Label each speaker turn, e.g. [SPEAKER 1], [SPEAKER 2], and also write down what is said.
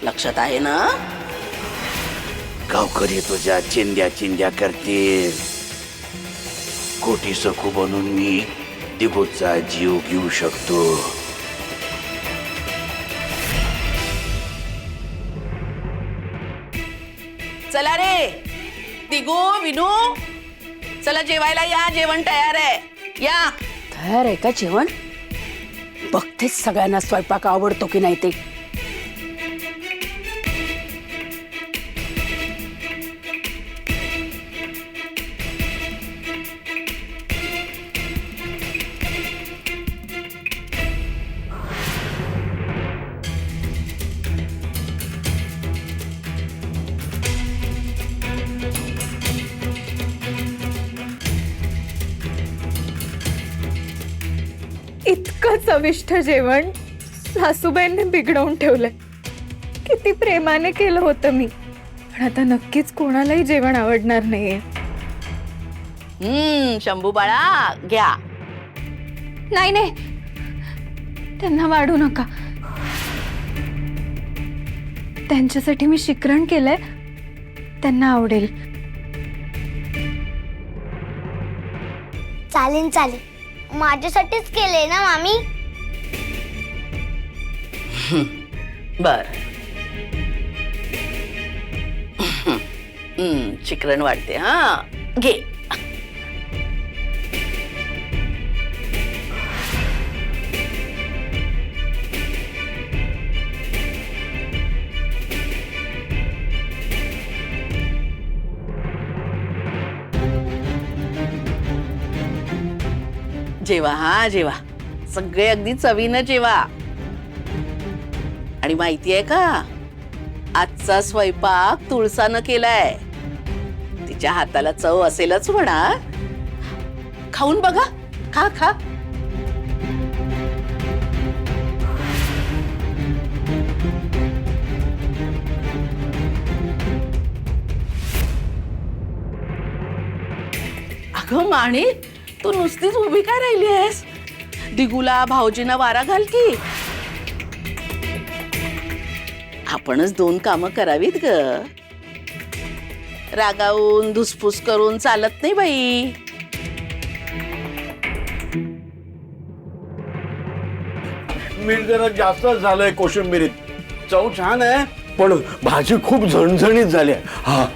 [SPEAKER 1] लक्षात आहे ना?
[SPEAKER 2] गावकरी तुझ्या चिंध्या चिंध्या करतील. कोटी सखू बनून मी दिगूचा जीव घेऊ शकतो.
[SPEAKER 1] चला रे दिगू विनू, चला जेवायला या. जेवण तयार आहे, या.
[SPEAKER 3] तयार आहे का जेवण? बघतेच सगळ्यांना स्वयंपाक आवडतो की नाही ते.
[SPEAKER 4] इतकं चविष्ट जेवण सासूबाईंनी बिघडवून ठेवलंय. किती प्रेमाने केलं होतं मी, पण आता नक्कीच कोणालाही जेवण आवडणार नाहीये.
[SPEAKER 1] शंभू बाळा घ्या.
[SPEAKER 4] नाही नाही, त्यांना वाढू नका. त्यांच्यासाठी मी शिकरण केलंय, त्यांना आवडेल.
[SPEAKER 5] चालेल चालेल, माझ्यासाठीच केले ना मामी.
[SPEAKER 1] बर. शिकरण वाढते. हा घे. जेवा, हा जेवा. सगळे अगदी चवीनं जेवा. आणि माहितीये का, आजचा स्वयंपाक तुळसानं केलाय. तिच्या हाताला चव असेलच म्हणा. खाऊन बघा. खा खा. अगं माणी, तू नुसतीच उभी काय राहिली आहेस? दिगूला भाऊजींना वारा घाल की. आपणच 2 कामं करावीत ग. रागावून धुसफूस करून चालत नाही बाई.
[SPEAKER 2] मीठ जरा जास्त झालंय कोशिंबिरीत. चव छान आहे, पण भाजी खूप झणझणीत झाली. हा